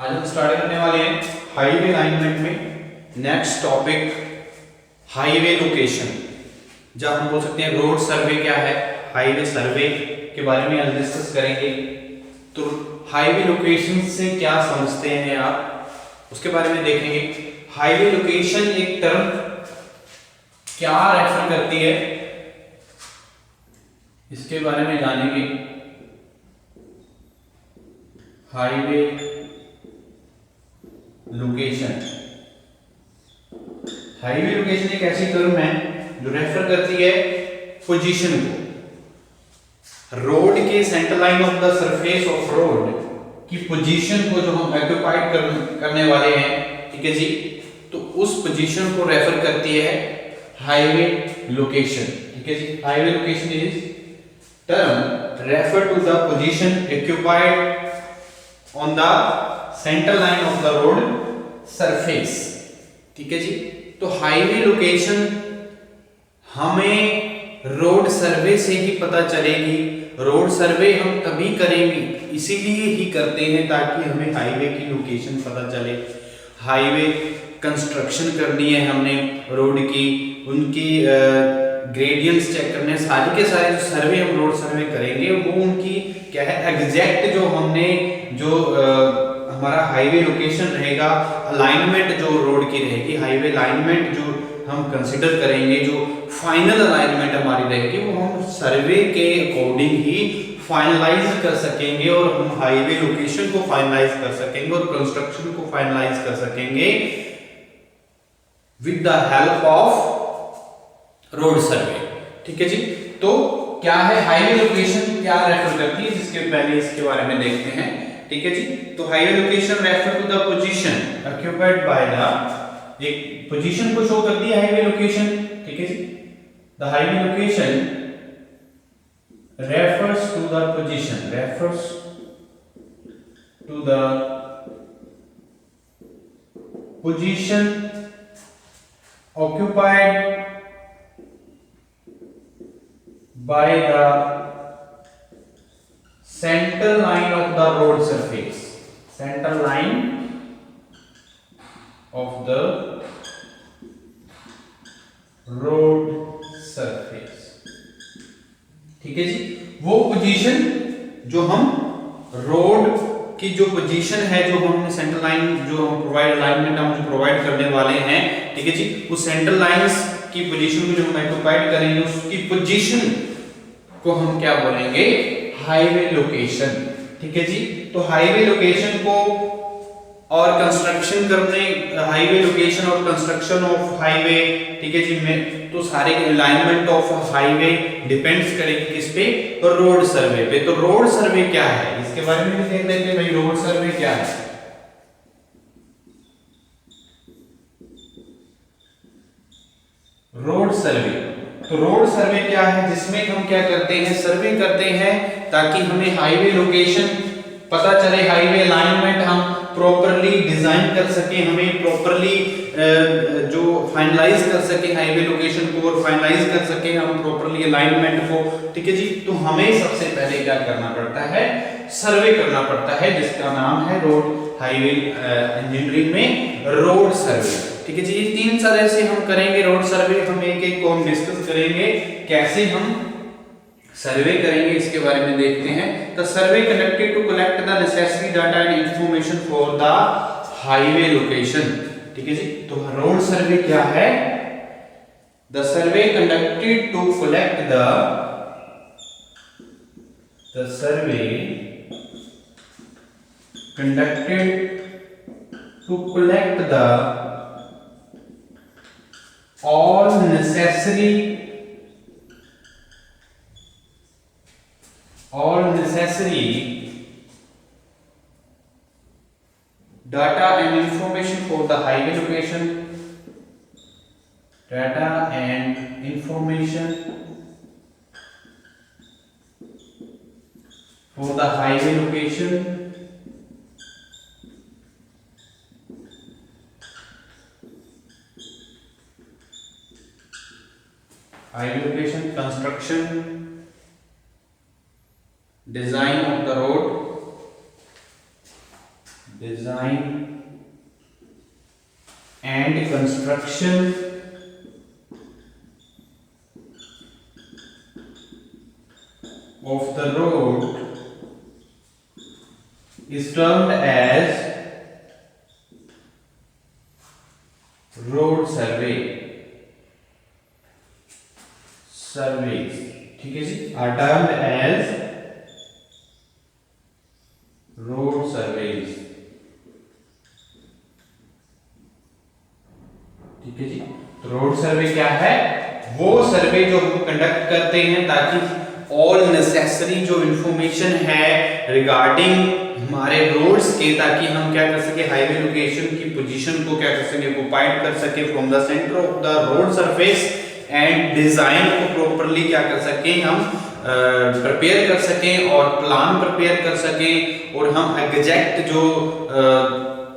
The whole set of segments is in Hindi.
आज हम स्टार्ट करने वाले हैं हाईवे अलाइनमेंट में नेक्स्ट टॉपिक हाईवे लोकेशन। जब हम बोल सकते हैं रोड सर्वे क्या है, हाईवे सर्वे के बारे में आज डिस्कस करेंगे। तो हाईवे लोकेशन से क्या समझते हैं आप, उसके बारे में देखेंगे। हाईवे लोकेशन एक टर्म क्या रेफर करती है, इसके बारे में जानेंगे। हाईवे लोकेशन, हाईवे लोकेशन एक ऐसी टर्म है जो रेफर करती है पोजीशन को, रोड के centre line of the surface of road की पोजीशन को जो हम ऑक्युपाइड करने वाले हैं, ठीक है जी। तो उस पोजीशन को रेफर करती है हाईवे लोकेशन, ठीक है जी। Highway location is term refer to the position occupied on the centre line of the road surface, ठीक है जी। तो हाईवे लोकेशन हमें रोड सर्वे से ही पता चलेगी। रोड सर्वे हम तभी करेंगे, इसीलिए ही करते हैं ताकि हमें हाईवे की लोकेशन पता चले। हाईवे कंस्ट्रक्शन करनी है हमने रोड की, उनकी ग्रेडियंट्स चेक करने, सारे के सारे जो सर्वे हम रोड सर्वे करेंगे वो उनकी क्या है एग्जैक्ट जो हमने जो हमारा हाईवे लोकेशन रहेगा, अलाइनमेंट जो रोड की रहेगी, हाईवे अलाइनमेंट जो हम कंसिडर करेंगे, जो फाइनल अलाइनमेंट हमारी रहेगी वो हम सर्वे के अकॉर्डिंग ही फाइनलाइज कर सकेंगे और हम हाईवे लोकेशन को फाइनलाइज कर सकेंगे और कंस्ट्रक्शन को फाइनलाइज कर सकेंगे with the help of road survey, ठीक है जी। तो क्या है हाईवे लोकेशन, क्या रेफर करती है, जिसके पहले इसके बारे में देखते हैं, ठीक है जी। तो highway location refer to the position occupied by the, एक पोजीशन को शो करती है हाईवे लोकेशन, ठीक है जी। The highway location refers to the position, refers to the position occupied by the center line of the road surface, center line of the road surface, ठीक है जी। वो पोजीशन जो हम रोड की जो पोजीशन है, जो हमने सेंटर लाइन जो हम प्रोवाइड अलाइनमेंट हम जो प्रोवाइड करने वाले हैं, ठीक है जी, उस सेंटर लाइंस की पोजीशन को जो हम ऑक्युपाइड करेंगे उसकी पोजीशन को हम क्या बोलेंगे, हाईवे लोकेशन, ठीक है जी। तो हाईवे लोकेशन को और कंस्ट्रक्शन करने, हाईवे लोकेशन और कंस्ट्रक्शन ऑफ हाईवे, ठीक है जी, में तो सारे अलाइनमेंट ऑफ हाईवे डिपेंड्स करेगी किस पे, तो रोड सर्वे पे। तो रोड सर्वे क्या है इसके बारे में भी देख लेते हैं भाई, रोड सर्वे क्या है। रोड सर्वे, तो रोड सर्वे क्या है, जिसमें हम क्या करते हैं, सर्वे करते हैं ताकि हमें हाईवे लोकेशन पता चले, हाईवे अलाइनमेंट हम प्रॉपर्ली डिजाइन कर सके, हमें प्रॉपर्ली जो फाइनलाइज कर सके हाईवे लोकेशन को और फाइनलाइज कर सके हम प्रॉपर्ली अलाइनमेंट को, ठीक है जी। तो हमें सबसे पहले क्या करना पड़ता है, सर्वे करना पड़ता है, जिसका नाम है रोड हाईवे इंजीनियरिंग में रोड सर्वे, ठीक है जी। ये तीन तरह से हम करेंगे रोड सर्वे, हम एक एक को हम डिस्कस करेंगे कैसे हम सर्वे करेंगे, इसके बारे में देखते हैं। The survey conducted to collect the necessary data and information for the highway location, ठीक है जी। तो रोड सर्वे क्या है, the survey conducted to collect the survey conducted to collect the all necessary data and information for the highway location, data and information for the highway location, highway location, construction, design of the road, design and construction of the road is termed as road surveys, ठीक है जी, are termed as road surveys, ठीक है जी। तो रोड सर्वे क्या है? वो सर्वे जो हम कंडक्ट करते हैं ताकि ऑल नेसेसरी जो इंफॉर्मेशन है रिगार्डिंग हमारे रोड्स के, ताकि हम क्या कर सके, हाईवे लोकेशन की पोजीशन को क्या कर सके, ऑक्युपाइड कर सके from the centre of the road surface, and design को प्रॉपर्ली क्या कर सके, हम प्रिपेयर कर सकें और प्लान प्रिपेयर कर सकें, और हम एग्जैक्ट जो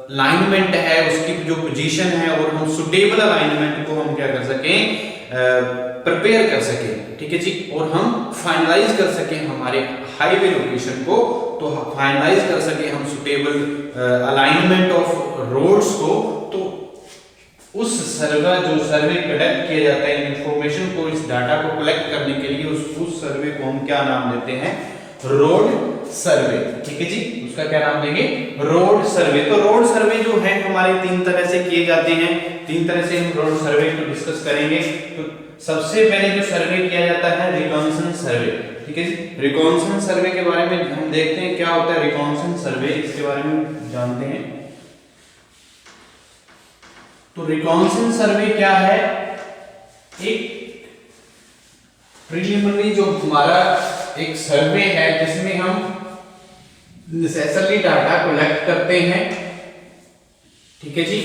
अलाइनमेंट है उसकी जो पोजीशन है और हम सुटेबल अलाइनमेंट को हम क्या कर सकें, प्रिपेयर कर सके, ठीक है जी, और हम फाइनलाइज कर सके हमारे हाईवे लोकेशन को, तो फाइनलाइज कर सके हम सुटेबल अलाइनमेंट ऑफ रोड्स को। तो उस सर्वे कंडक्ट किया जाता है इंफॉर्मेशन को, इस डाटा को कलेक्ट करने के लिए, उस सर्वे को हम क्या नाम देते हैं? रोड सर्वे, ठीक है जी। उसका क्या नाम देंगे? रोड सर्वे। तो रोड सर्वे जो है हमारे 3 तरह से किए जाते हैं, 3 तरह से हम रोड सर्वे को डिस्कस करेंगे। तो सबसे पहले जो सर्वे किया जाता है रिकॉन्सेंस सर्वे, ठीक है जी। रिकॉन्सेंस सर्वे के बारे में हम देखते हैं क्या होता है रिकॉन्सेंस सर्वे, इसके बारे में जानते हैं। तो रिकॉन्सेंस सर्वे क्या है? एक प्रीलिमिनरी जो हमारा एक सर्वे है जिसमें हम नेसेसरी डाटा कलेक्ट करते हैं, ठीक है जी,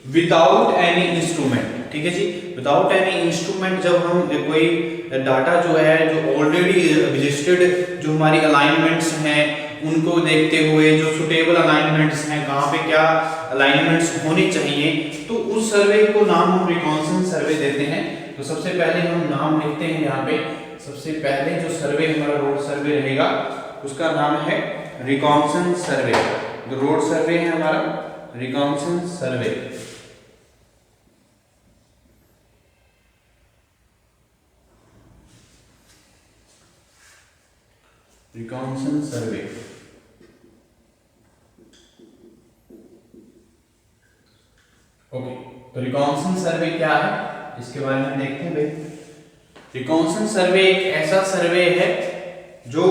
विदाउट एनी इंस्ट्रूमेंट, ठीक है जी, विदाउट एनी इंस्ट्रूमेंट। जब हम कोई डाटा जो है जो ऑलरेडी रजिस्टर्ड जो हमारी अलाइनमेंट्स हैं उनको देखते हुए, जो सुटेबल अलाइनमेंट्स हैं, कहाँ पे क्या अलाइनमेंट्स होनी चाहिए, तो उस सर्वे को नाम हम रिकॉन्सेंस सर्वे देते हैं। तो सबसे पहले हम नाम लिखते हैं यहाँ पे, सबसे पहले जो सर्वे हमारा रोड सर्वे रहेगा उसका नाम है रिकॉन्सेंस सर्वे। जो रोड सर्वे है हमारा रिकॉन्सेंस सर्वे, रिकॉन्सेंस सर्वे। ओके, तो रिकॉन्सेंस सर्वे क्या है इसके बारे में देखते हैं भाई। रिकॉन्सेंस सर्वे एक ऐसा सर्वे है जो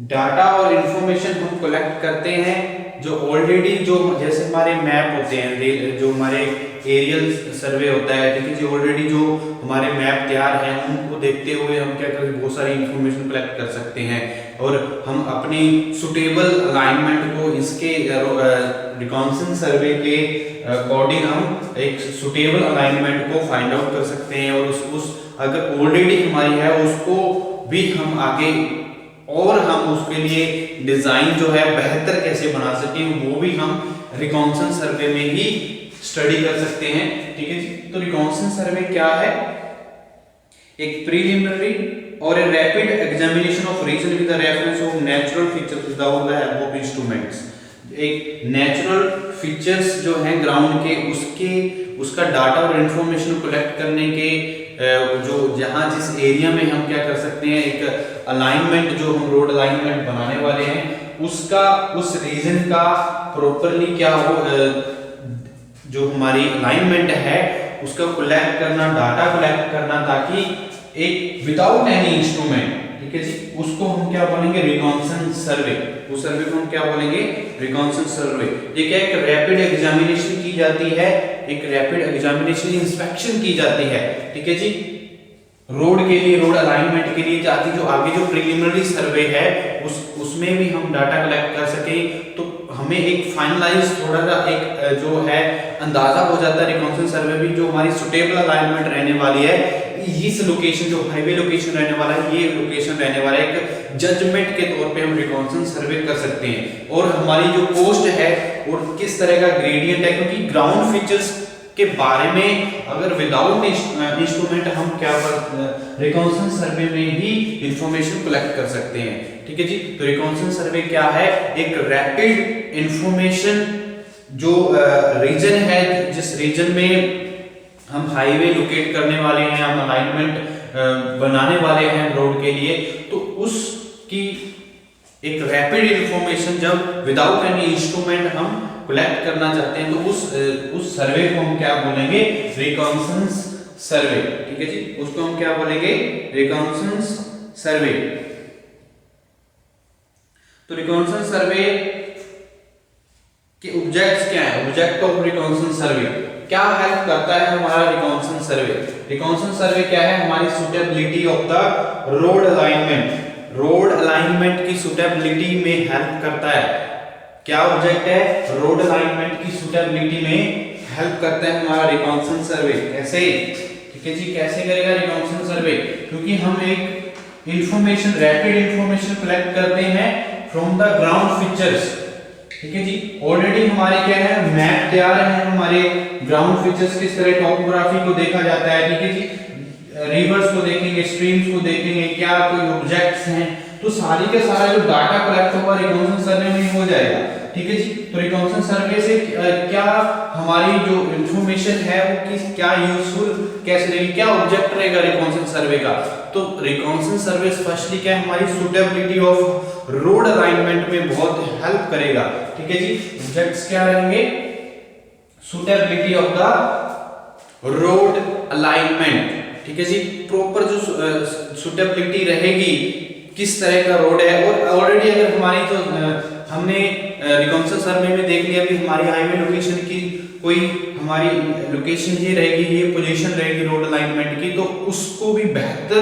डाटा और इंफॉर्मेशन हम कलेक्ट करते हैं जो ऑलरेडी, जो जैसे हमारे मैप होते हैं, जो हमारे एरियल सर्वे होता है, ठीक है जी, ऑलरेडी जो हमारे मैप तैयार हैं उनको देखते हुए हम क्या करते हैं, बहुत सारी इंफॉर्मेशन कलेक्ट कर सकते हैं और हम अपनी सुटेबल अलाइनमेंट को इसके रिकॉन्सेंस सर्वे के अकॉर्डिंग हम एक सुटेबल अलाइनमेंट को फाइंड आउट कर सकते हैं, और उस अगर ऑलरेडी हमारी है उसको भी हम आगे, और हम उसके लिए डिजाइन जो है बेहतर कैसे बना सकें वो भी हम रिकॉन्सेंस सर्वे में ही स्टडी कर सकते हैं, ठीक है जी। तो रिकॉन्सेंस सर्वे क्या है? एक प्रीलिमिनरी और a rapid examination of region with the reference of natural features without the help of instruments. एक नेचुरल फीचर्स जो हैं ग्राउंड के, उसका डाटा और इंफॉर्मेशन कलेक्ट करने के जो जहां जिस एरिया में हम क्या कर सकते हैं, एक अलाइनमेंट जो हम रोड अलाइनमेंट बनाने वाले हैं उसका, उस रीजन का प्रॉपर्ली क्या हो, जो हमारी अलाइनमेंट है उसका कलेक्ट करना, डाटा कलेक्ट करना, ताकि एक विदाउट एनी इंस्ट्रूमेंट, ठीक है जी, उसको हम क्या बोलेंगे? रिकॉन्सेंस सर्वे। उस सर्वे को हम क्या बोलेंगे? रिकॉन्सेंस सर्वे। ये क्या, एक रैपिड एग्जामिनेशन की जाती है, एक रैपिड एग्जामिनेशन इंस्पेक्शन की जाती है, ठीक है जी, रोड के लिए, रोड अलाइनमेंट के लिए, ताकि जो आगे जो प्रीलिमिनरी सर्वे है उसमें भी हम डाटा कलेक्ट कर सके, तो हमें एक फाइनलाइज थोड़ा सा एक जो है अंदाजा हो जाता है रिकॉन्सेंस सर्वे भी, जो हमारी सुटेबल अलाइनमेंट रहने वाली है, इस लोकेशन जो हाईवे लोकेशन रहने वाला है, ये लोकेशन रहने वाला है, एक जजमेंट के तौर पे हम रिकॉन्सेंस सर्वे कर सकते हैं। और हमारी जो कोस्ट है और किस तरह का ग्रेडियंट है, क्योंकि ग्राउंड फीचर्स के बारे में अगर विदाउट इंस्ट्रूमेंट हम क्या रिकॉन्सेंस सर्वे में ही इंफॉर्मेशन कलेक्ट कर सकते हैं, ठीक है जी। तो रिकॉन्सनेंस सर्वे क्या है? एक रैपिड इंफॉर्मेशन जो रीजन है, जिस रीजन में हम हाईवे लोकेट करने वाले हैं, हम अलाइनमेंट बनाने वाले हैं रोड के लिए, तो उसकी एक रैपिड इंफॉर्मेशन जब विदाउट एनी इंस्ट्रूमेंट हम कलेक्ट करना चाहते हैं, तो उस सर्वे को हम क्या बोलेंगे? रिकॉन्सनेंस सर्वे। ठीक है जी, उसको हम क्या बोलेंगे? रिकॉन्सनेंस सर्वे। तो रिकॉन्सनेंस सर्वे के ऑब्जेक्ट्स क्या है? ऑब्जेक्ट ऑफ रिकॉन्सनेंस सर्वे क्या हेल्प करता है हमारा रिकॉन्सनेंस सर्वे? रिकॉन्सनेंस सर्वे क्या है? हमारी suitability of the road alignment, road alignment की सुटेबिलिटी में हेल्प करता है। क्या ऑब्जेक्ट है? रोड अलाइनमेंट की सुटेबिलिटी में हेल्प करता है हमारा रिकॉन्सनेंस सर्वे। कैसे? ठीक है जी, कैसे करेगा रिकॉन्सनेंस सर्वे? क्योंकि हम एक इंफॉर्मेशन, रैपिड इंफॉर्मेशन कलेक्ट करते हैं फ्रॉम द ग्राउंड फीचर्स। ठीक है जी, ऑलरेडी हमारे क्या है? मैप तैयार है, हमारे ग्राउंड फीचर्स किस तरह टॉपोग्राफी को देखा जाता है। ठीक है जी, रिवर्स को देखेंगे, स्ट्रीम्स को देखेंगे, क्या कोई ऑब्जेक्ट्स हैं, तो सारी के सारा जो डाटा कलेक्ट होगा रिकॉन्सनेंस सर्वे में हो जाएगा। ठीक है जी, तो रिकॉन्सनेंस सर्वे से क्या हमारी जो इंफॉर्मेशन है वो किस क्या यूजफुल कैसे रहेगी, क्या ऑब्जेक्ट रहेगा रिकॉन्सनेंस सर्वे का? तो रिकॉन्सनेंस सर्वे फर्स्टली क्या है? हमारी सुटेबिलिटी ऑफ रोड अलाइनमेंट में बहुत हेल्प करेगा। ठीक है जी, ऑब्जेक्ट्स क्या रहेंगे? Suitability of the road alignment. ठीक है जी, प्रॉपर जो सुटेबिलिटी रहेगी, किस तरह का रोड है। और ऑलरेडी अगर हमारी तो हमने रिकॉन्सनेंस सर्वे में देख लिया भी हमारी हाईवे लोकेशन की कोई हमारी लोकेशन ये रहेगी, ये पोजीशन रहेगी रोड अलाइनमेंट की, तो उसको भी बेहतर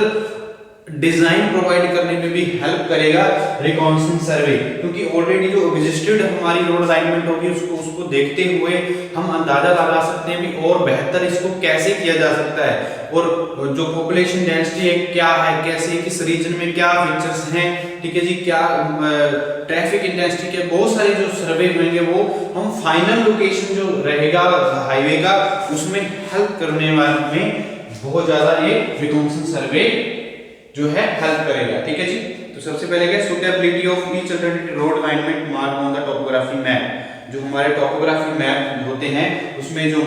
डिजाइन प्रोवाइड करने में भी हेल्प करेगा रिकॉन्सनेंस सर्वे। क्योंकि ऑलरेडी जो एग्जिस्टेड हमारी रोड अलाइनमेंट होगी उसको देखते हुए हम अंदाजा लगा सकते हैं भी और बेहतर इसको कैसे किया जा सकता है, और जो पॉपुलेशन डेंसिटी है क्या है, कैसे किस रीजन में क्या फीचर्स हैं। ठीक है जी, क्या ट्रैफिक इंटेंसिटी के बहुत सारे जो सर्वे होंगे वो हम फाइनल लोकेशन जो रहेगा हाईवे का उसमें हेल्प करने वाले में बहुत ज्यादा ये रिकॉन्सनेंस सर्वे जो है हेल्प करेगा। ठीक है जी, तो सबसे पहले क्या? Suitability of each alternative road alignment mark on the topography map. जो हमारे टोपोग्राफी मैप होते हैं उसमें जो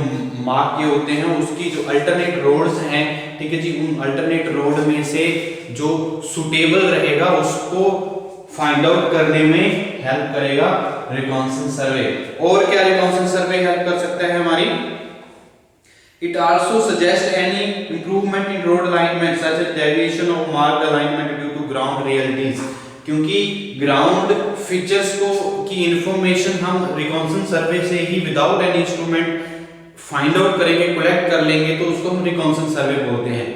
मार्क किए होते हैं उसकी जो अल्टरनेट रोड्स हैं, ठीक है जी, उन अल्टरनेट रोड में से जो सुटेबल रहेगा उसको फाइंड आउट करने में हेल्प करेगा रिकॉन्सनेंस सर्वे। और क्या रिकॉन्सनेंस सर्वे हेल्प कर सकता है हमारी? It also suggests any improvement in road alignment such as deviation of marked alignment due to ground realities। क्योंकि ग्राउंड फीचर्स को की इंफॉर्मेशन हम रिकॉन्सनेंस सर्वे से ही without any instrument find out करेंगे, कलेक्ट कर लेंगे, तो उसको हम रिकॉन्सनेंस सर्वे बोलते हैं।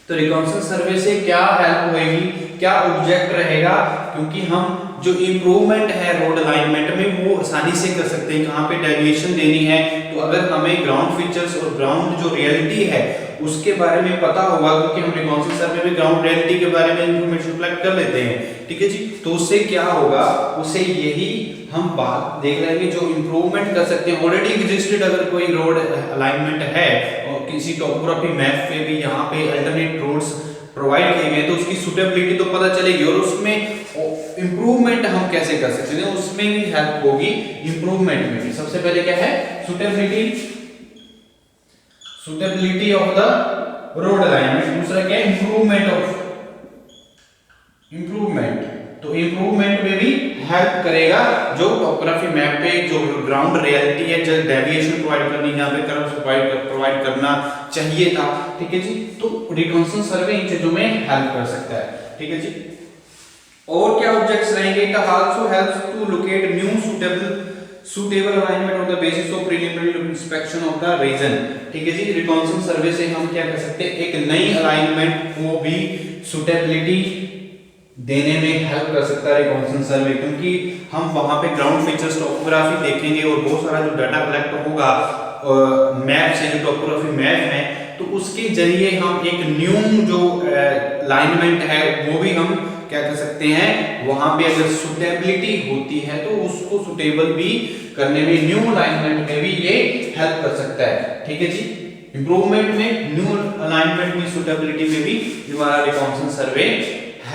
तो रिकॉन्सनेंस सर्वे से क्या हेल्प होएगी, क्या ऑब्जेक्ट रहेगा? क्योंकि हम जो इंप्रूवमेंट है रोड अलाइनमेंट में वो आसानी से कर सकते हैं। कहाँ पे डेविएशन देनी है, तो अगर हमें ग्राउंड फीचर्स और ग्राउंड जो रियलिटी है उसके बारे में पता होगा, क्योंकि हम रिकॉन्सनेंस सर्वे में ग्राउंड रियलिटी के बारे में इंफॉर्मेशन कलेक्ट कर लेते हैं। ठीक है जी, तो उससे क्या होगा? उससे यही हम बात देख रहे हैं जो इंप्रूवमेंट कर सकते हैं। ऑलरेडी एग्जिस्टेड अगर कोई रोड अलाइनमेंट है और किसी टोपोग्राफी मैप पे भी यहाँ पे अल्टरनेट रोड्स प्रोवाइड किए गए तो उसकी सुटेबिलिटी तो पता चलेगी, और उसमें इंप्रूवमेंट हम कैसे कर सकते हैं उसमें भी हेल्प होगी। इंप्रूवमेंट में भी सबसे पहले क्या है? Suitability of the road alignment. दूसरा क्या है? इंप्रूवमेंट। तो इंप्रूवमेंट में भी हेल्प करेगा जो टोपोग्राफी मैप पे जो ग्राउंड रियलिटी है, जो डेविएशन प्रोवाइड करनी है, यहाँ पे कर्व्स प्रोवाइड करना चाहिए था। ठीक है जी, तो रिकॉन्सनेंस सर्वे इन चीजों में हेल्प कर सकता है। ठीक है जी, और क्या ऑब्जेक्ट्स रहेंगे? It also helps to locate new suitable alignment on the basis of preliminary inspection of the region. ठीक है जी, रिकॉन्सनेंस सर्वे से हम क्या कर सकते हैं? एक नई अलाइनमेंट को भी सुटेबिलिटी देने में हेल्प कर सकता है रिकॉन्सनेंस सर्वे, क्योंकि हम वहां पे ग्राउंड फीचर्स टोपोग्राफी देखेंगे और बहुत सारा जो डाटा कलेक्ट होगा मैप से, जो टोपोग्राफी मैप है, तो उसके जरिए हम एक न्यू जो अलाइनमेंट है वो भी हम क्या कर सकते हैं? वहां पे अगर सुटेबिलिटी होती है तो उसको सुटेबल भी करने में, न्यू अलाइनमेंट में भी ये हेल्प कर सकता है। ठीक है जी, इंप्रूवमेंट में, न्यू अलाइनमेंट में, सुटेबिलिटी में भी हमारा रिकॉन्सनेंस सर्वे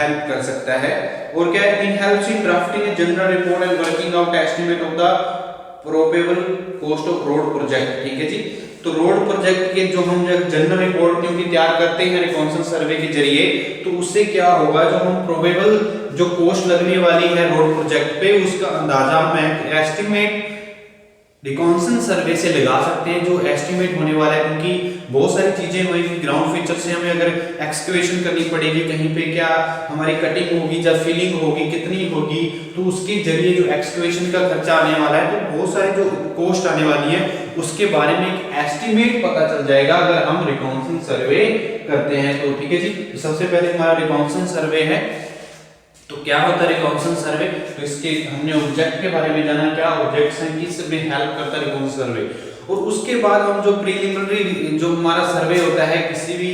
हेल्प कर सकता है। और क्या है, in helps in drafting a general report and working out estimate of the probable cost of road project. ठीक है जी, तो रोड प्रोजेक्ट के जो हम जनरल रिपोर्ट क्योंकि तैयार करते हैं रिकॉन्सेंस सर्वे के जरिए, तो उससे क्या होगा, जो हम प्रोबेबल जो कॉस्ट लगने वाली है रोड प्रोजेक्ट पे उसका अंदाजा हम एस्टिमेट रिकॉन्सेंस सर्वे से लगा सकते हैं, जो एस्टिमेट होने वाला है। क्योंकि बहुत सारी चीजें होंगी ग्राउंड फीचर से, हमें अगर एक्सकवेशन करनी पड़ेगी कहीं पे, क्या हमारी कटिंग होगी या फिलिंग होगी, कितनी होगी, तो उसके जरिए जो एक्सकवेशन का खर्चा आने वाला है, तो बहुत सारी जो कॉस्ट आने वाली है उसके बारे में एक एस्टिमेट पता चल जाएगा अगर हम रिकॉन्सेंस सर्वे करते हैं तो। ठीक है जी, तो सबसे पहले हमारा रिकॉन्सेंस सर्वे है। तो क्या होता है रिकॉन्सेंस सर्वे, तो इसके हमने ऑब्जेक्ट के बारे में जाना, क्या ऑब्जेक्ट्स हैं, किस में हेल्प करता है रिकॉन्सेंस सर्वे। और उसके बाद हम जो प्रीलिमिनरी जो हमारा सर्वे होता है किसी भी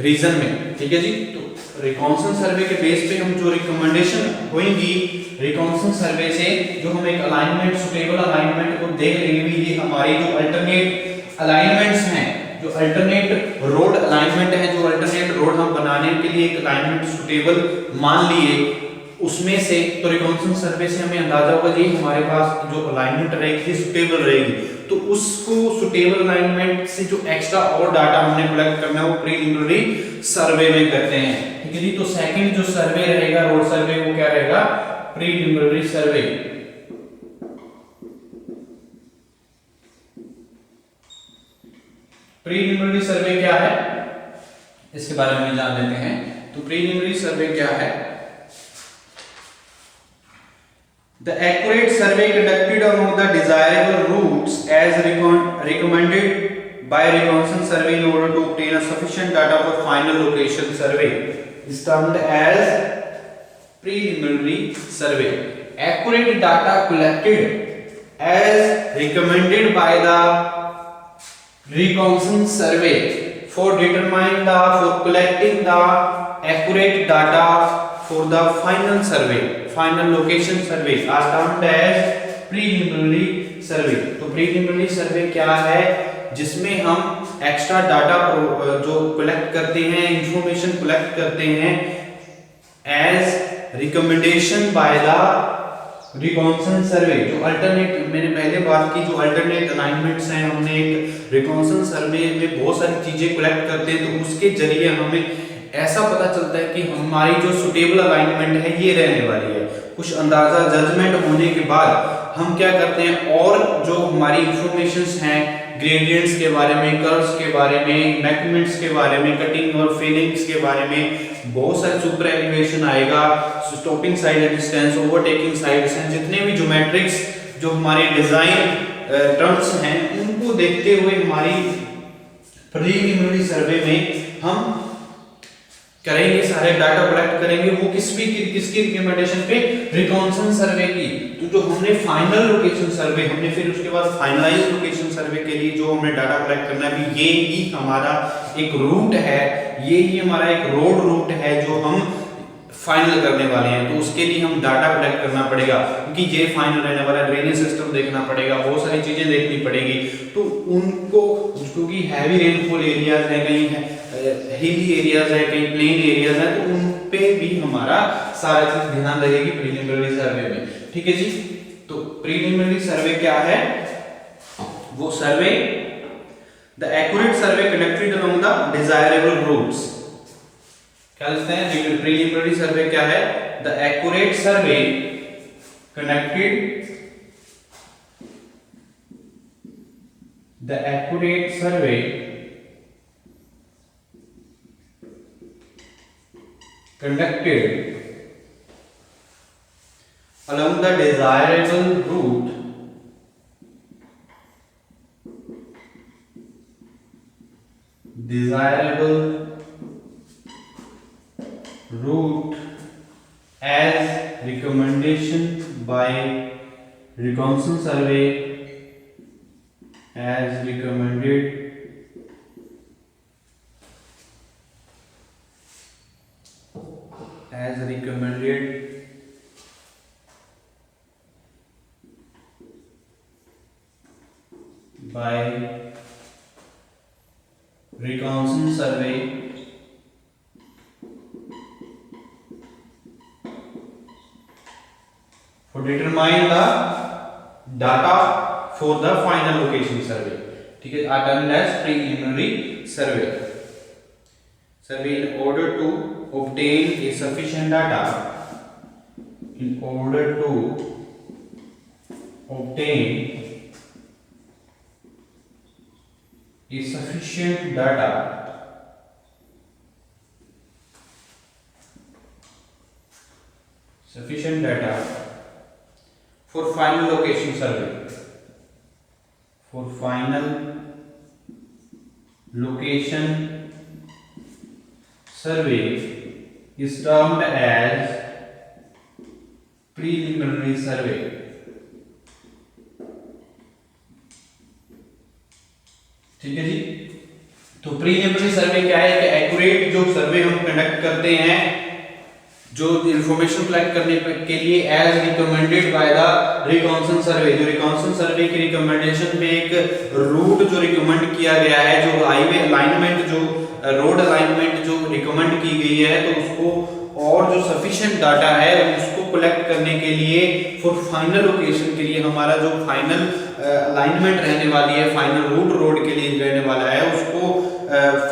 रीजन में, ठीक है जी, तो रिकॉन्सेंस सर्वे के बेस पे हम जो रिकमेंडेशन होंगी रिकॉन्सेंस सर्वे से, जो हम एक अलाइनमेंट सुटेबल अलाइनमेंट को देख लेंगे, ये हमारी जो अल्टरनेट अलाइनमेंट्स हैं, जो अल्टरनेट रोड अलाइनमेंट है, जो अल्टरनेट रोड हम बनाने के लिए एक अलाइनमेंट सुटेबल मान लिए उसमें से, तो रिकॉन्सेंस सर्वे से हमें अंदाजा होगा जी हमारे पास जो अलाइनमेंट रहेगी सुटेबल रहेगी, तो उसको सुटेबल अलाइनमेंट से जो एक्स्ट्रा और डाटा हमने कलेक्ट करना है वो प्रीलिमिनरी सर्वे में करते हैं। ठीक है जी, तो सेकंड जो सर्वे रहेगा रोड सर्वे वो क्या रहेगा, प्रीलिमिनरी सर्वे। प्रीलिमिनरी सर्वे क्या है इसके बारे में जान लेते हैं। तो प्रीलिमिनरी सर्वे क्या है, the accurate survey conducted along the desirable routes as recommended by reconnaissance survey in order to obtain a sufficient data for final location survey is termed as preliminary survey. Accurate data collected as recommended by the reconnaissance survey for collecting the accurate data for the final survey, final location survey are termed as preliminary survey। तो preliminary survey क्या है, जिसमें हम एक्स्ट्रा डाटा जो कलेक्ट करते हैं, इंफॉर्मेशन कलेक्ट करते हैं as recommendation by the reconnaissance survey. जो अल्टरनेट मैंने पहले बात की, जो अल्टरनेट अलाइनमेंट्स हैं, हमने एक रिकॉन्सेंस सर्वे में बहुत सारी चीजें कलेक्ट करते हैं, तो उसके जरिए हमें ऐसा पता चलता है कि हमारी जो सुटेबल अलाइनमेंट है ये रहने वाली है। कुछ अंदाजा जजमेंट होने के बाद हम क्या करते हैं, और जो हमारी इंफॉर्मेशंस हैं ग्रेडियंट्स के बारे में, कर्व्स के बारे में, मैक्सिमम्स के बारे में, कटिंग और फिलिंग्स के बारे में, बहुत सारे सुपर एलिवेशन आएगा, stopping side distance, overtaking sides हैं, जितने भी ज्योमेट्रिक्स जो हमारे डिजाइन टर्म्स हैं उनको देखते हुए हमारी प्रीलिमिनरी सर्वे में हम करेंगे, सारे डाटा कलेक्ट करेंगे, वो किसकी रिकमेंडेशन पे, रिकॉन्सेंस सर्वे की। तो जो हमने फाइनल लोकेशन सर्वे, हमने फिर उसके बाद फाइनलाइज लोकेशन सर्वे के लिए जो हमने डाटा कलेक्ट करना है, ये ही हमारा एक रूट है, ये ही हमारा एक रोड रूट है जो हम फाइनल करने वाले हैं। तो उसके लिए हम डाटा कलेक्ट करना पड़ेगा, क्योंकि ये फाइनल रहने वाला है, ड्रेनेज सिस्टम देखना पड़ेगा, बहुत सारी चीजें देखनी पड़ेगी। तो उनको, क्योंकि हैवी रेनफॉल एरियाज है, कहीं है हिली एरियाज है, कहीं प्लेन एरियाज है, तो उन पे भी हमारा सारा चीज ध्यान रहेगी प्रीलिमिनरी सर्वे में। ठीक है जी, तो प्रीलिमिनरी सर्वे क्या है, वो survey the accurate survey conducted along the desirable routes. क्या लिखते हैं, प्रीलिमिनरी सर्वे क्या है, the accurate survey conducted, the accurate survey conducted along the desirable route as recommendation by reconnaissance survey, as recommended by reconnaissance survey determine the data for the final location survey, ठीक है, are done as preliminary survey. Survey in order to obtain a sufficient data, in order to obtain a sufficient data for final location survey, for final location survey is termed as preliminary survey। ठीक है जी, तो प्रीलिमिनरी सर्वे क्या है कि एक्यूरेट जो सर्वे हम कंडक्ट करते हैं, जो इंफॉर्मेशन कलेक्ट करने के लिए as recommended by the reconnaissance सर्वे, जो रिकॉन्सन सर्वे की रिकमेंडेशन में एक रूट जो रिकमेंड किया गया है, जो हाईवे अलाइनमेंट, जो रोड अलाइनमेंट जो रिकमेंड की गई है, तो उसको और जो सफिशिएंट डाटा है उसको कलेक्ट करने के लिए फॉर फाइनल लोकेशन के लिए हमारा जो फाइनल अलाइनमेंट रहने वाली है, फाइनल रूट रोड के लिए रहने वाला है, उसको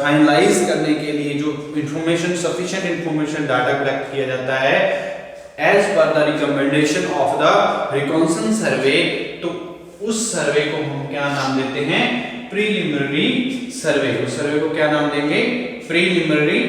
फाइनलाइज करने के लिए जो information sufficient information data collect किया जाता है as per the recommendation of the reconnaissance survey, तो उस सर्वे को हम क्या नाम देते हैं? Preliminary survey. उस सर्वे को क्या नाम देंगे? Preliminary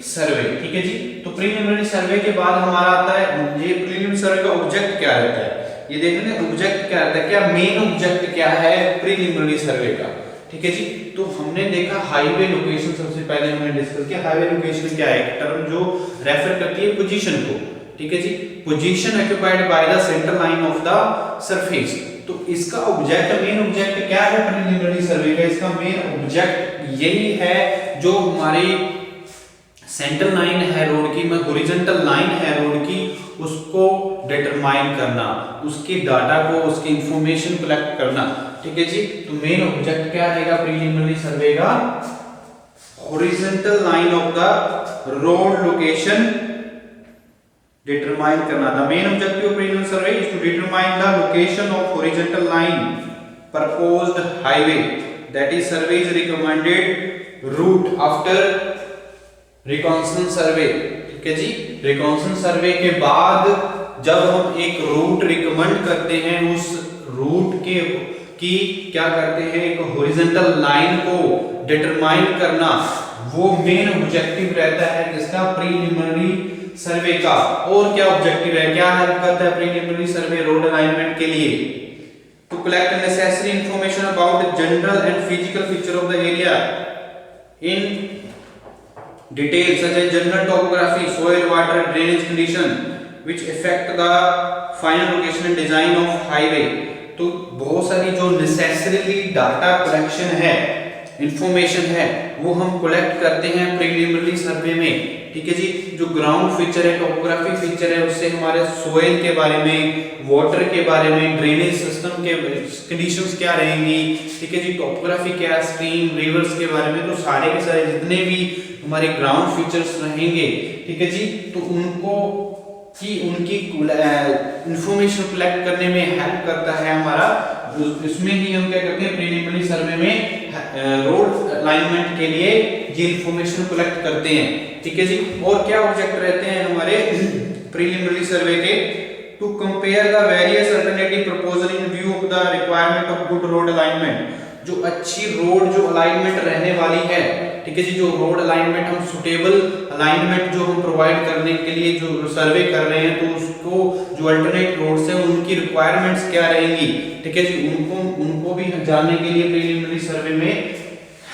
survey. ठीक है जी, तो प्रीलिमिनरी सर्वे के बाद हमारा आता है ये प्रीलिमिनरी सर्वे का ऑब्जेक्ट क्या रहता है, ये देख लें ऑब्जेक्ट क्या रहता है, क्या मेन ऑब्जेक्ट क्या है प्रीलिमिनरी सर्वे का। ठीक है जी, तो हमने देखा हाईवे लोकेशन, सबसे पहले हमने डिस्कस किया हाईवे लोकेशन क्या है, एक टर्म जो रेफर करती है पोजीशन को। ठीक है जी, position occupied by the centre line of the surface. तो इसका ऑब्जेक्ट, मेन ऑब्जेक्ट क्या है प्रीलिमिनरी सर्वे का? इसका मेन ऑब्जेक्ट यही है जो हमारी सेंटर लाइन है रोड की, में हॉरिजॉन्टल लाइन है रोड की, उसको डिटरमाइन करना, उसके डाटा को, उसकी इंफॉर्मेशन कलेक्ट करना। ठीक है जी, तो मेन ऑब्जेक्ट क्या रहेगा प्रीलिमिनरी सर्वे का? Horizontal line of the road location determine करना। The main objective of preliminary survey is to determine the location of horizontal line proposed highway, that is survey is recommended route after reconnaissance survey। ठीक है जी, रिकॉन्सन सर्वे के बाद जब हम एक रूट रिकमेंड करते हैं, उस रूट के की क्या करते हैं, एक हॉरिजॉन्टल लाइन को डिटरमाइन करना, वो मेन ऑब्जेक्टिव रहता है किसका? प्रीलिमिनरी सर्वे का। और क्या ऑब्जेक्टिव है, क्या हेल्प करता है प्रीलिमिनरी सर्वे रोड अलाइनमेंट के लिए? To collect necessary information about the general and physical feature of the area in detail, such as general topography, soil, water, drainage condition, which affect the final location and design of highway। तो बहुत सारी जो necessarily डाटा कलेक्शन है, इंफॉर्मेशन है, वो हम कलेक्ट करते हैं प्रीलिमिनरी सर्वे में। ठीक है जी, जो ग्राउंड फीचर है, टोपोग्राफिक फीचर है, उससे हमारे सोइल के बारे में, वाटर के बारे में, ड्रेनेज सिस्टम के कंडीशंस क्या रहेंगी, ठीक है जी, टोपोग्राफी क्या, स्ट्रीम, रिवर्स के बारे में, तो सारे के सारे जितने भी हमारे ग्राउंड फीचर्स रहेंगे, ठीक है जी, तो उनको की उनकी इंफॉर्मेशन कलेक्ट करने में हेल्प करता है हमारा। इसमें ही हम क्या करते हैं प्रीलिमिनरी सर्वे में रोड अलाइनमेंट के लिए ये इंफॉर्मेशन कलेक्ट करते हैं। ठीक है जी, और क्या ऑब्जेक्ट रहते हैं हमारे प्रीलिमिनरी सर्वे के? To compare the various alternative proposal in view of the requirement of good road alignment. जो अच्छी रोड जो अलाइनमेंट रहने वाली है, ठीक है जी, जो रोड अलाइनमेंट हम सुटेबल अलाइनमेंट जो हम प्रोवाइड करने के लिए जो सर्वे कर रहे हैं, तो उसको जो अल्टरनेट रोड्स हैं उनकी रिक्वायरमेंट्स क्या रहेंगी, ठीक है जी, उनको भी जानने के लिए प्रीलिमिनरी सर्वे में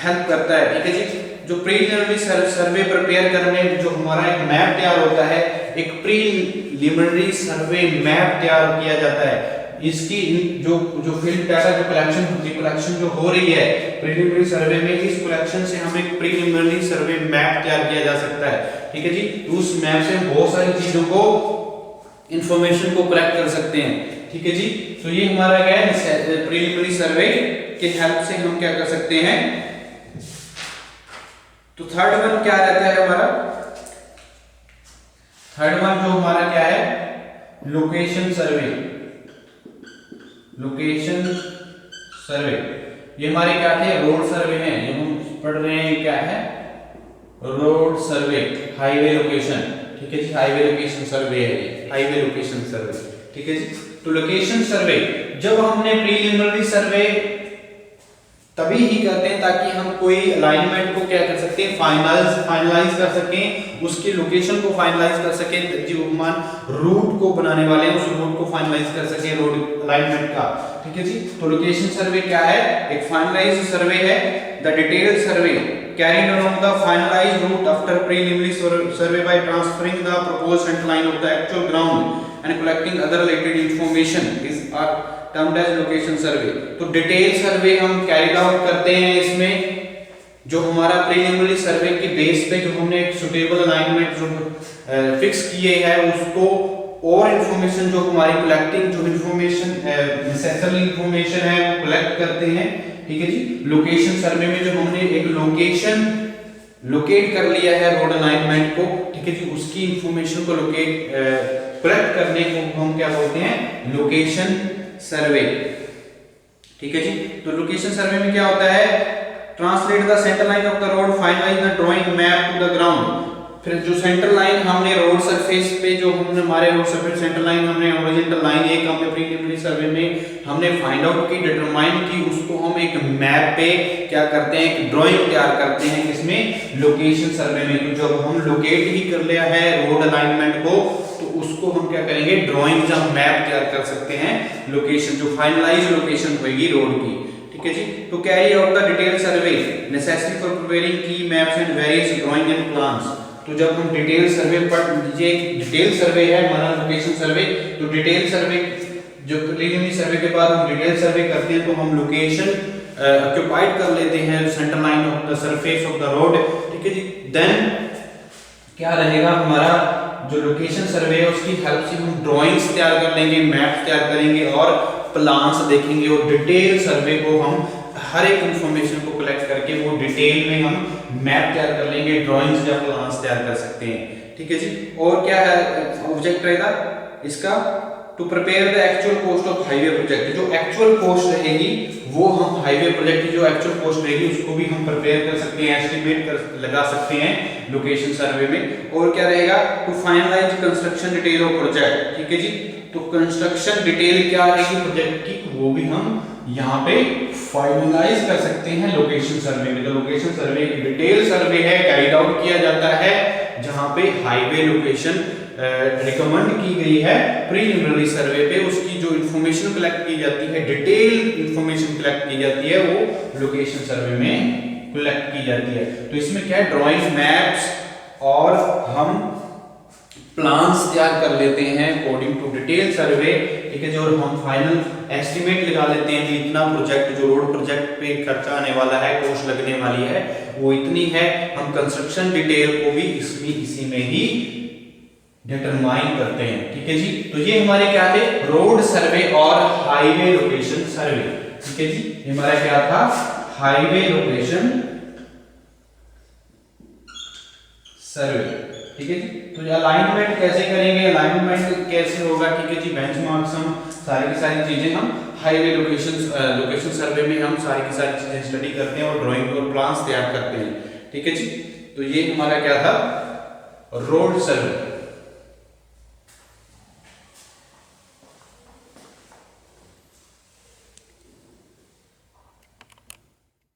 हेल्प करता है। ठीक है जी, जो प्रीलिमिनरी सर्वे प्रिपेयर करने में जो हमारा एक मैप तैयार होता है, एक प्रीलिमिनरी सर्वे मैप तैयार किया जाता है। इसकी जो फील्ड डाटा जो कलेक्शन जो हो रही है प्रीलिमिनरी सर्वे में, इस कलेक्शन से हम एक प्रीलिमिनरी सर्वे मैप तैयार किया जा सकता है। ठीक है जी, उस मैप से हम बहुत सारी चीजों को, इंफॉर्मेशन को कलेक्ट कर सकते हैं। ठीक है जी, तो ये हमारा क्या है प्रीलिमिनरी सर्वे के हेल्प से हम क्या कर सकते हैं। तो थर्ड वन क्या रहता है हमारा? थर्ड वन जो हमारा क्या है, लोकेशन सर्वे। लोकेशन सर्वे, ये हमारे क्या थे, रोड सर्वे हैं, ये हम पढ़ रहे हैं क्या है, रोड सर्वे, हाईवे लोकेशन, ठीक है जी, हाईवे लोकेशन सर्वे है ये, हाईवे लोकेशन सर्वे, ठीक है जी। तो लोकेशन सर्वे जब हमने प्रीलिमिनरी सर्वे तभी ही करते हैं ताकि हम कोई अलाइनमेंट को क्या कर सकते हैं, फाइनलाइज कर सकें, उसकी लोकेशन को फाइनलाइज कर सकें, जो हम रूट को बनाने वाले हैं उस रूट को फाइनलाइज कर सकें रोड अलाइनमेंट का, ठीक है जी। तो लोकेशन सर्वे क्या है, एक फाइनलाइज्ड सर्वे है। The detailed survey carried along the finalized route after preliminary survey by transferring the proposed center line of the actual ground and collecting other related information is termed as location survey। तो डिटेल सर्वे हम कैरिड आउट करते हैं इसमें, जो हमारा प्रीलिमिनरी सर्वे के बेस पे जो हमने एक सुटेबल अलाइनमेंट जो फिक्स किए है उसको और इंफॉर्मेशन जो हमारी कलेक्टिंग जो इंफॉर्मेशन नेसेसरी इंफॉर्मेशन है वो कलेक्ट करते हैं, ठीक है जी। लोकेशन सर्वे में जो हमने एक लोकेशन लोकेट कर लिया है रोड अलाइनमेंट को, ठीक है जी, उसकी इंफॉर्मेशन को कलेक्ट करने को हम क्या बोलते हैं, लोकेशन सर्वे, ठीक है जी। तो लोकेशन सर्वे में क्या होता है, translate the centre line of the road, finalise the drawing map to the ground. फिर जो सेंटर लाइन हमने रोड सरफेस पे जो हमने हमारे रोड सरफेस सेंटर लाइन हमने हॉरिजॉन्टल लाइन एक हमने प्रीलिमिनरी सर्वे में हमने फाइंड आउट की, डिटरमाइन की, उसको हम एक मैप पे क्या करते हैं, एक ड्राइंग तैयार करते हैं, किसमें, लोकेशन सर्वे में। तो जब हम लोकेट ही कर लिया है रोड अलाइनमेंट को तो उसको हम क्या करेंगे, ड्राइंग या मैप तैयार कर सकते हैं, लोकेशन जो फाइनलाइज लोकेशन होगी रोड की, ठीक है जी। तो carry out the detail survey necessary for preparing की maps and various drawing and plans. तो जब हम डिटेल सर्वे पढ़ लीजिए, डिटेल सर्वे है हमारा लोकेशन सर्वे, तो डिटेल सर्वे जो प्रीलिमिनरी सर्वे के बाद हम डिटेल सर्वे करते हैं तो हम लोकेशन ऑक्युपाइड कर लेते हैं centre line of the surface of the road, ठीक है जी। देन क्या रहेगा, हमारा जो लोकेशन सर्वे है उसकी हेल्प से हम ड्राइंग्स तैयार कर लेंगे, मैप्स तैयार करेंगे और प्लान्स देखेंगे, और डिटेल सर्वे को हम हर एक इंफॉर्मेशन को कलेक्ट करके वो डिटेल में हम मैप तैयार कर लेंगे, ड्राइंग्स या प्लान्स तैयार कर सकते हैं, ठीक है जी। और क्या है ऑब्जेक्ट रहेगा इसका, to prepare the actual cost of highway project. जो एक्चुअल कॉस्ट रहेगी वो हम हाईवे प्रोजेक्ट की जो एक्चुअल कॉस्ट रहेगी उसको भी हम प्रिपेयर कर सकते हैं, एस्टिमेट कर लगा सकते हैं लोकेशन सर्वे में। और क्या रहेगा, to finalise construction detail of project, ठीक है जी। तो कंस्ट्रक्शन डिटेल क्या रहेगी प्रोजेक्ट की वो भी हम यहाँ पे फाइनलाइज कर सकते हैं लोकेशन सर्वे में। तो लोकेशन सर्वे एक डिटेल सर्वे है, कैरिड आउट किया जाता है जहाँ पे हाईवे लोकेशन रिकमेंड की गई है प्रीलिमिनरी सर्वे पे, उसकी जो इंफॉर्मेशन कलेक्ट की जाती है, डिटेल इंफॉर्मेशन कलेक्ट की जाती है वो लोकेशन सर्वे में कलेक्ट की जाती है। तो इसमें क्या है, ड्राइंग, मैप्स और हम प्लान्स तैयार कर लेते हैं अकॉर्डिंग टू डिटेल सर्वे, ठीक है, जो हम फाइनल एस्टिमेट लगा लेते हैं कि इतना प्रोजेक्ट जो रोड प्रोजेक्ट पे खर्चा आने वाला है, कॉस्ट लगने वाली है वो इतनी है, हम कंस्ट्रक्शन डिटेल को भी इसी में ही डिटरमाइन करते हैं, ठीक है जी। तो ये हमारे क्या थे, रोड सर्वे और हाईवे लोकेशन सर्वे, ठीक है जी। ये हमारा क्या था, हाईवे लोकेशन सर्वे, ठीक है जी। तो अलाइनमेंट कैसे करेंगे, अलाइनमेंट कैसे होगा, ठीक है जी। बेंचमार्क्स हम सारी की सारी चीजें हम हाईवे लोकेशन सर्वे में हम सारी की सारी चीजें स्टडी करते हैं और ड्राइंग और प्लान्स तैयार करते हैं, ठीक है जी। तो ये हमारा क्या था, रोड सर्वे।